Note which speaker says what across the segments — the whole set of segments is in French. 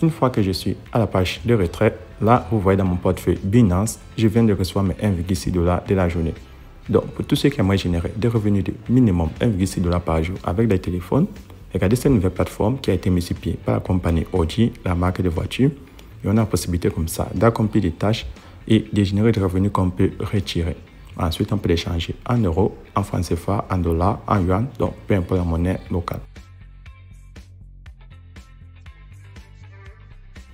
Speaker 1: Une fois que je suis à la page de retrait, là, vous voyez dans mon portefeuille Binance, je viens de recevoir mes 1,6 $ de la journée. Donc, pour tous ceux qui aimeraient générer des revenus de minimum 1,6 $ par jour avec des téléphones, regardez cette nouvelle plateforme qui a été mise sur pied par la compagnie Audi, la marque de voitures. Et on a la possibilité comme ça d'accomplir des tâches et de générer des revenus qu'on peut retirer. Ensuite, on peut les changer en euros, en francs CFA, en dollars, en yuan, donc peu importe la monnaie locale.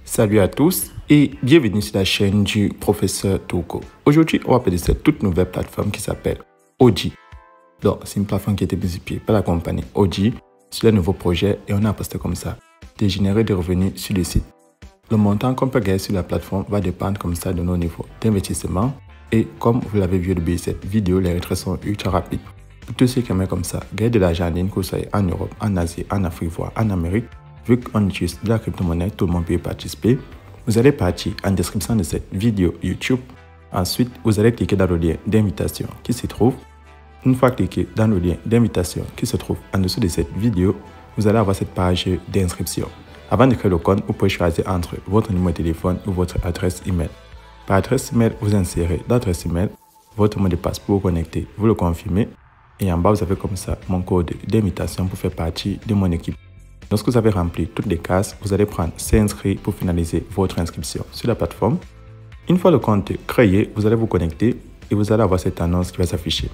Speaker 1: Salut à tous et bienvenue sur la chaîne du professeur Touko. Aujourd'hui, on va parler de cette toute nouvelle plateforme qui s'appelle Audi. Donc, c'est une plateforme qui a été mise sur pied par la compagnie Audi sur les nouveaux projets et on a posté comme ça de générer des revenus sur le site. Le montant qu'on peut gagner sur la plateforme va dépendre comme ça de nos niveaux d'investissement et comme vous l'avez vu au début de cette vidéo, les retraits sont ultra rapides. Pour tous ceux qui aiment comme ça gagner de l'argent en ligne, que vous soyez en Europe, en Asie, en Afrique, voire en Amérique, vu qu'on utilise de la crypto-monnaie, tout le monde peut y participer. Vous allez partir en description de cette vidéo YouTube. Ensuite, vous allez cliquer dans le lien d'invitation qui se trouve. Une fois cliqué dans le lien d'invitation qui se trouve en dessous de cette vidéo, vous allez avoir cette page d'inscription. Avant de créer le compte, vous pouvez choisir entre votre numéro de téléphone ou votre adresse email. Par adresse email, vous insérez l'adresse email, votre mot de passe pour vous connecter, vous le confirmez. Et en bas, vous avez comme ça mon code d'invitation pour faire partie de mon équipe. Lorsque vous avez rempli toutes les cases, vous allez prendre s'inscrire pour finaliser votre inscription sur la plateforme. Une fois le compte créé, vous allez vous connecter et vous allez avoir cette annonce qui va s'afficher.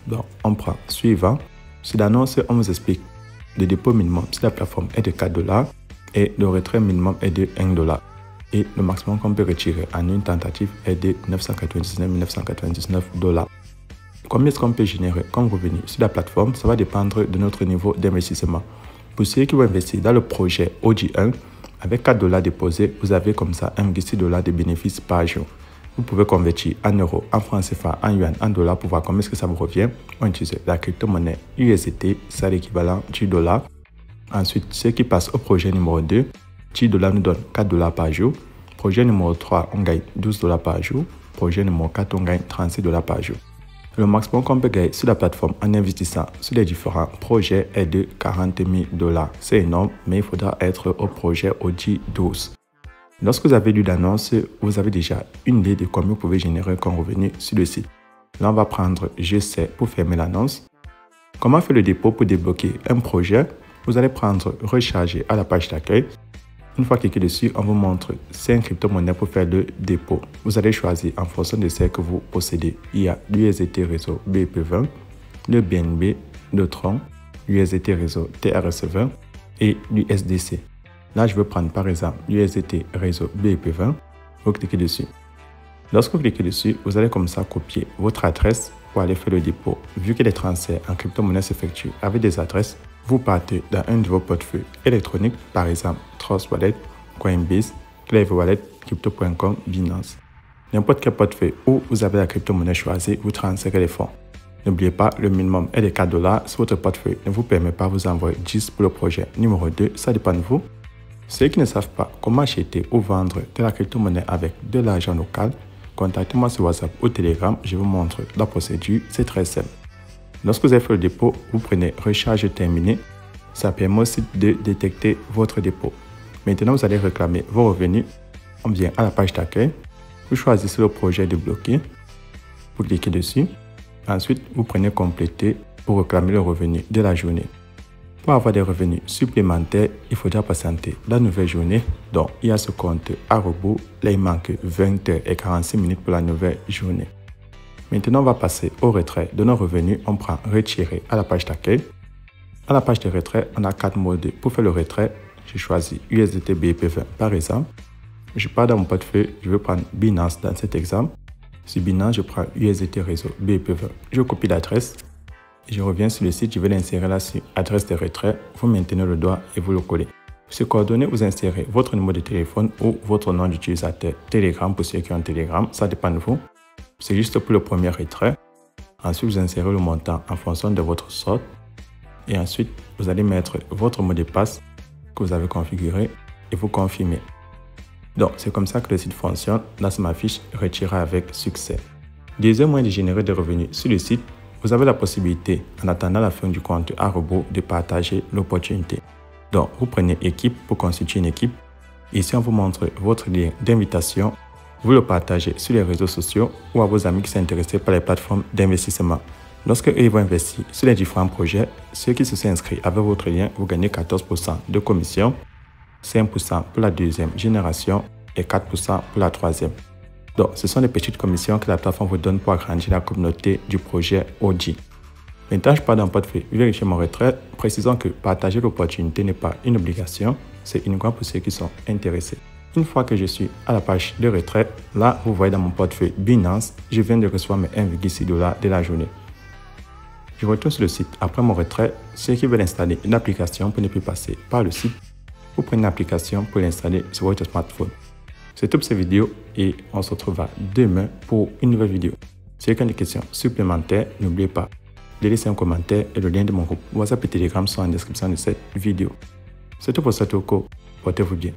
Speaker 1: Donc, on prend suivant. Sur l'annonce, on vous explique le dépôt minimum sur la plateforme est de 4 $ et le retrait minimum est de 1 $. Et le maximum qu'on peut retirer en une tentative est de 999 $. Combien est-ce qu'on peut générer comme revenu sur la plateforme? Ça va dépendre de notre niveau d'investissement. Pour ceux qui vont investir dans le projet Audi 1, avec 4 $ déposés, vous avez comme ça 1,6 $ de bénéfices par jour. Vous pouvez convertir en euros, en francs CFA, en yuan, en dollars pour voir combien est-ce que ça vous revient. On utilise la crypto-monnaie USDT, c'est l'équivalent du dollar. Ensuite, ceux qui passent au projet numéro 2, 10 $ nous donne 4 $ par jour. Projet numéro 3, on gagne 12 $ par jour. Projet numéro 4, on gagne 36 $ par jour. Le maximum qu'on peut gagner sur la plateforme en investissant sur les différents projets est de 40 000 $. C'est énorme, mais il faudra être au projet Audi 12. Lorsque vous avez lu l'annonce, vous avez déjà une idée de combien vous pouvez générer comme revenu sur le site. Là, on va prendre Je sais pour fermer l'annonce. Comment faire le dépôt pour débloquer un projet? Vous allez prendre Recharger à la page d'accueil. Une fois cliqué dessus, on vous montre 5 crypto-monnaies pour faire le dépôt. Vous allez choisir en fonction de celles que vous possédez. Il y a l'USDT réseau BEP20, le BNB, le Tron, l'USDT réseau TRS20 et l'USDC. Là, je vais prendre par exemple l'USDT réseau BEP20. Vous cliquez dessus. Lorsque vous cliquez dessus, vous allez comme ça copier votre adresse pour aller faire le dépôt. Vu que les transferts en crypto-monnaie s'effectuent avec des adresses, vous partez dans un de vos portefeuilles électroniques, par exemple Trust Wallet, Coinbase, Clever Wallet, Crypto.com, Binance. N'importe quel portefeuille où vous avez la crypto-monnaie choisie, vous transférez les fonds. N'oubliez pas, le minimum est de 4 $ si votre portefeuille ne vous permet pas de vous envoyer 10 pour le projet numéro 2, ça dépend de vous. Ceux qui ne savent pas comment acheter ou vendre de la crypto-monnaie avec de l'argent local, contactez-moi sur WhatsApp ou Telegram, je vous montre la procédure, c'est très simple. Lorsque vous avez fait le dépôt, vous prenez Recharge terminé. Ça permet aussi de détecter votre dépôt. Maintenant, vous allez réclamer vos revenus. On vient à la page d'accueil. Vous choisissez le projet débloqué. Vous cliquez dessus. Ensuite, vous prenez Compléter pour réclamer le revenu de la journée. Pour avoir des revenus supplémentaires, il faudra patienter la nouvelle journée. Donc, il y a ce compte à rebours. Là, il manque 20 h et 46 minutes pour la nouvelle journée. Maintenant, on va passer au retrait de nos revenus. On prend Retirer à la page d'accueil. À la page de retrait, on a 4 modes pour faire le retrait. Je choisis USDT BEP20 par exemple. Je pars dans mon portefeuille, je vais prendre Binance dans cet exemple. Sur Binance, je prends USDT réseau BEP20. Je copie l'adresse. Je reviens sur le site, je vais l'insérer là sur adresse de retrait. Vous maintenez le doigt et vous le collez. Sur coordonnées, vous insérez votre numéro de téléphone ou votre nom d'utilisateur Telegram pour ceux qui ont Telegram. Ça dépend de vous. C'est juste pour le premier retrait. Ensuite, vous insérez le montant en fonction de votre sort. Et ensuite, vous allez mettre votre mot de passe que vous avez configuré et vous confirmez. Donc, c'est comme ça que le site fonctionne. Là, c'est ma fiche Retirer avec succès. Deuxième moyen de générer des revenus sur le site, vous avez la possibilité, en attendant la fin du compte à rebours, de partager l'opportunité. Donc, vous prenez équipe pour constituer une équipe. Ici, on vous montre votre lien d'invitation. Vous le partagez sur les réseaux sociaux ou à vos amis qui sont intéressés par les plateformes d'investissement. Lorsque eux vont investir sur les différents projets, ceux qui se sont inscrits avec votre lien, vous gagnez 14% de commission, 5% pour la deuxième génération et 4% pour la troisième. Donc, ce sont des petites commissions que la plateforme vous donne pour agrandir la communauté du projet OG. Maintenant, je pars dans mon portefeuille vérifier mon retrait. Précisons que partager l'opportunité n'est pas une obligation, c'est uniquement pour ceux qui sont intéressés. Une fois que je suis à la page de retrait, là, vous voyez dans mon portefeuille Binance, je viens de recevoir mes 1,6 $ de la journée. Je retourne sur le site après mon retrait. Ceux qui veulent installer une application pour ne plus passer par le site, vous prenez une application pour l'installer sur votre smartphone. C'est tout pour cette vidéo et on se retrouve demain pour une nouvelle vidéo. Si vous avez des questions supplémentaires, n'oubliez pas de laisser un commentaire et le lien de mon groupe WhatsApp et Telegram sont en description de cette vidéo. C'est tout pour cette Toko. Portez-vous bien.